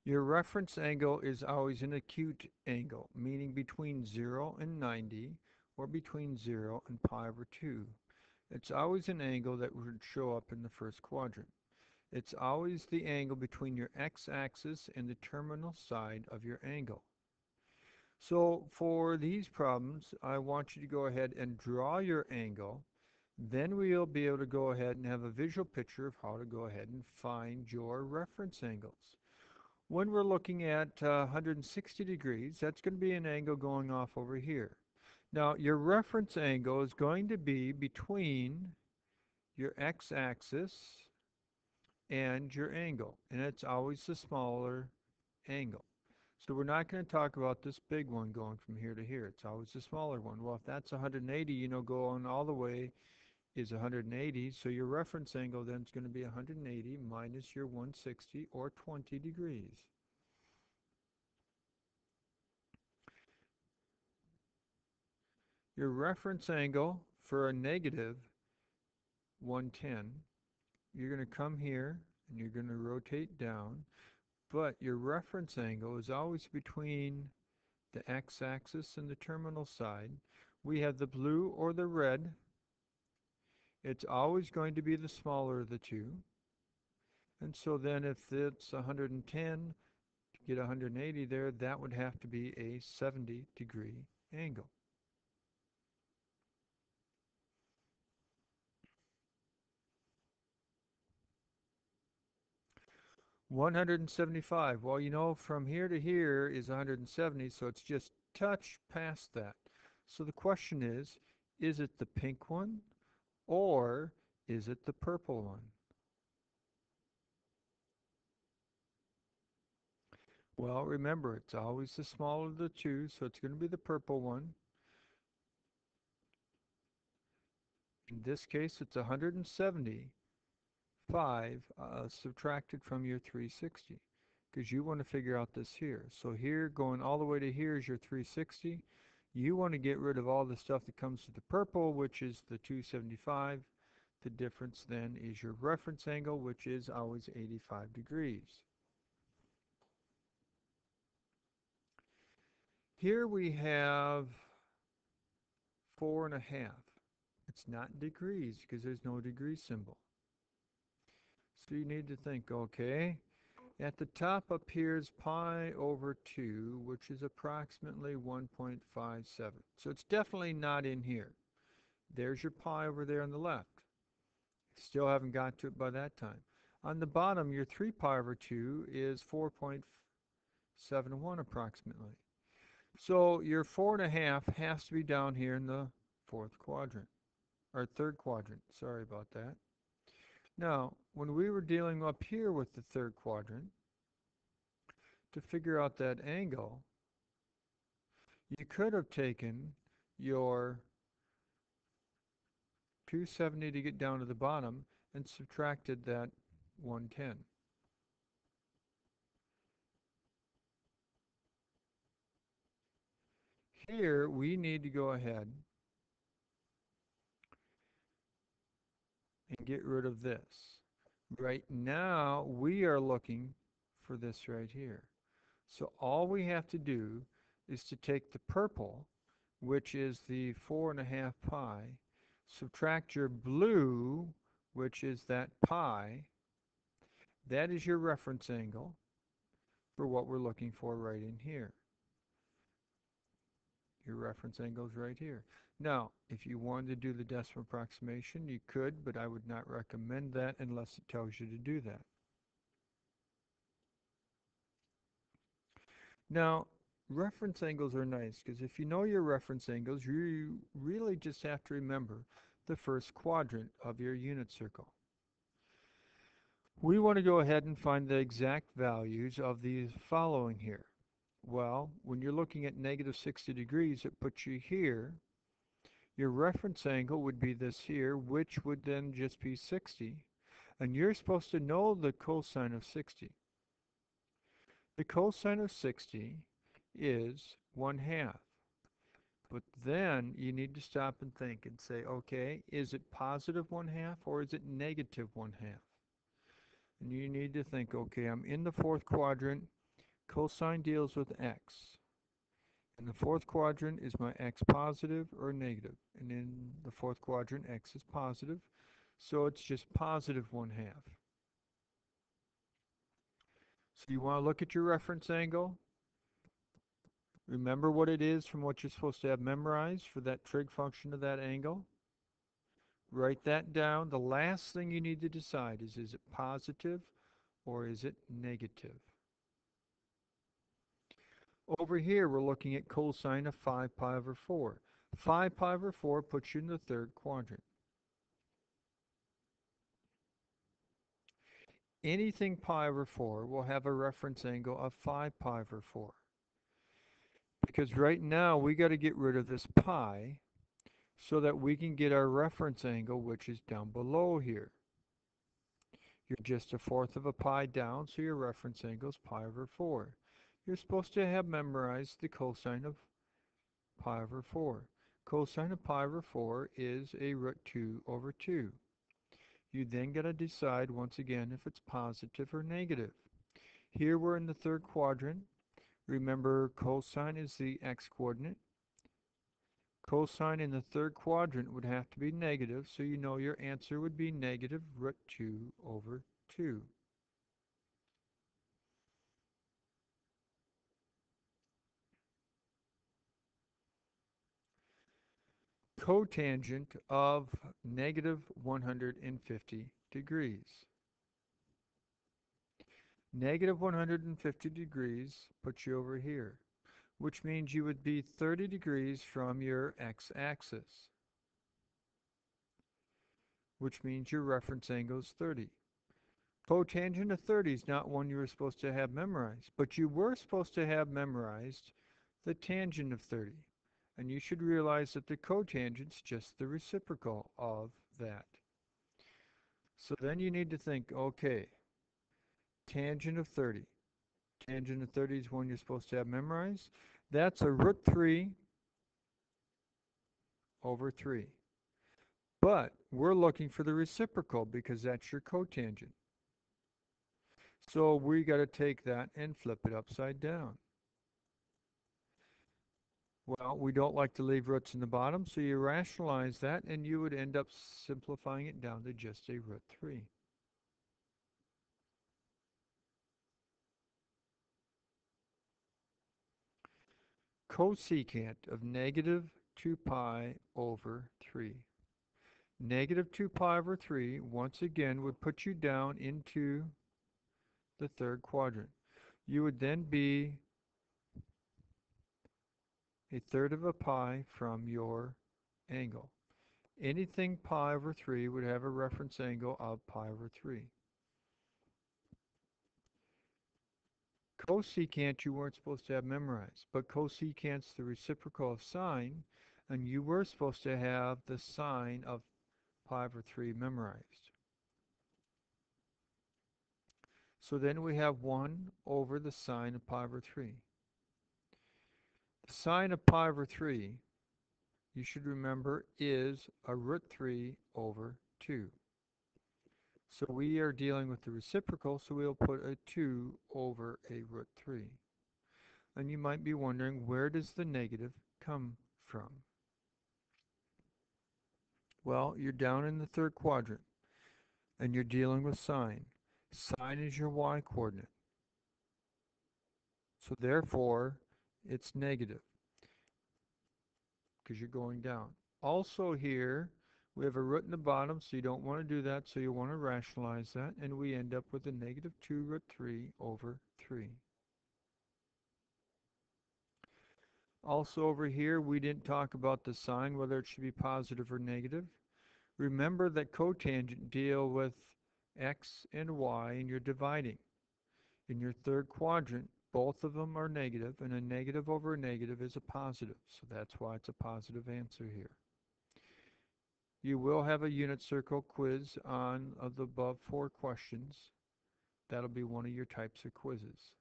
Your reference angle is always an acute angle, meaning between 0 and 90, or between 0 and pi over 2. It's always an angle that would show up in the first quadrant. It's always the angle between your x-axis and the terminal side of your angle. So for these problems, I want you to go ahead and draw your angle. Then we'll be able to go ahead and have a visual picture of how to go ahead and find your reference angles. When we're looking at 160 degrees, that's going to be an angle going off over here. Now, your reference angle is going to be between your x-axis and your angle, and it's always the smaller angle. So we're not going to talk about this big one going from here to here. It's always the smaller one. Well, if that's 180, going all the way is 180, so your reference angle then is going to be 180 minus your 160, or 20 degrees. Your reference angle for a negative 110, you're going to come here and you're going to rotate down, but your reference angle is always between the x-axis and the terminal side. We have the blue or the red. It's always going to be the smaller of the two. And so then if it's 110, to get 180 there, that would have to be a 70-degree angle. 175. Well, from here to here is 170, so it's just touch past that. So the question is it the pink one or is it the purple one? Well, remember, it's always the smaller of the two, so it's going to be the purple one. In this case, it's 175 subtracted from your 360, because you want to figure out this here. So here, going all the way to here is your 360. You want to get rid of all the stuff that comes to the purple, which is the 275. The difference then is your reference angle, which is always 85 degrees. Here we have 4.5. It's not degrees because there's no degree symbol. So you need to think, okay, at the top appears pi over 2, which is approximately 1.57. So it's definitely not in here. There's your pi over there on the left. Still haven't got to it by that time. On the bottom, your 3 pi over 2 is 4.71 approximately. So your 4.5 has to be down here in the fourth quadrant, or third quadrant. Sorry about that. Now, when we were dealing up here with the third quadrant, to figure out that angle, you could have taken your 270 to get down to the bottom and subtracted that 110. Here, we need to go ahead and get rid of this. Right now, we are looking for this right here. So all we have to do is to take the purple, which is the 4.5 pi, subtract your blue, which is that pi. That is your reference angle for what we're looking for right in here. Your reference angle is right here. Now, if you wanted to do the decimal approximation, you could, but I would not recommend that unless it tells you to do that. Now, reference angles are nice because if you know your reference angles, you really just have to remember the first quadrant of your unit circle. We want to go ahead and find the exact values of the following here. Well, when you're looking at negative 60 degrees, it puts you here. Your reference angle would be this here, which would then just be 60. And you're supposed to know the cosine of 60. The cosine of 60 is 1/2. But then you need to stop and think and say, okay, is it positive 1/2 or is it negative 1/2? And you need to think, okay, I'm in the fourth quadrant. Cosine deals with x. In the fourth quadrant, is my x positive or negative? And in the fourth quadrant, x is positive, so it's just positive 1/2. So you want to look at your reference angle. Remember what it is from what you're supposed to have memorized for that trig function of that angle. Write that down. The last thing you need to decide is it positive or is it negative? Over here, we're looking at cosine of 5 pi over 4. 5 pi over 4 puts you in the third quadrant. Anything pi over 4 will have a reference angle of 5 pi over 4. Because right now, we got to get rid of this pi so that we can get our reference angle, which is down below here. You're just 1/4 of a pi down, so your reference angle is pi over 4. You're supposed to have memorized the cosine of pi over 4. Cosine of pi over 4 is a √2 over 2. You then got to decide once again if it's positive or negative. Here we're in the third quadrant. Remember, cosine is the x-coordinate. Cosine in the third quadrant would have to be negative, so you know your answer would be negative √2 over 2. Cotangent of negative 150 degrees. Negative 150 degrees puts you over here, which means you would be 30 degrees from your x-axis, which means your reference angle is 30. Cotangent of 30 is not one you were supposed to have memorized, but you were supposed to have memorized the tangent of 30. And you should realize that the cotangent is just the reciprocal of that. So then you need to think, okay, tangent of 30. Tangent of 30 is one you're supposed to have memorized. That's a √3 over 3. But we're looking for the reciprocal because that's your cotangent. So we got to take that and flip it upside down. Well, we don't like to leave roots in the bottom, so you rationalize that and you would end up simplifying it down to just a √3. Cosecant of negative 2 pi over 3. Negative 2 pi over 3, once again, would put you down into the third quadrant. You would then be 1/3 of a pi from your angle. Anything pi over 3 would have a reference angle of pi over 3. Cosecant you weren't supposed to have memorized, but cosecant's the reciprocal of sine, and you were supposed to have the sine of pi over 3 memorized. So then we have 1 over the sine of pi over 3. The sine of pi over 3, you should remember, is a √3 over 2. So we are dealing with the reciprocal, so we'll put a 2 over a √3. And you might be wondering, where does the negative come from? Well, you're down in the third quadrant, and you're dealing with sine. Sine is your y-coordinate. So therefore, it's negative, because you're going down. Also here, we have a root in the bottom, so you don't want to do that, so you want to rationalize that, and we end up with a negative 2 √3 over 3. Also over here, we didn't talk about the sign, whether it should be positive or negative. Remember that cotangent deal with x and y, and you're dividing. In your third quadrant, both of them are negative, and a negative over a negative is a positive, so that's why it's a positive answer here. You will have a unit circle quiz on of the above 4 questions. That'll be one of your types of quizzes.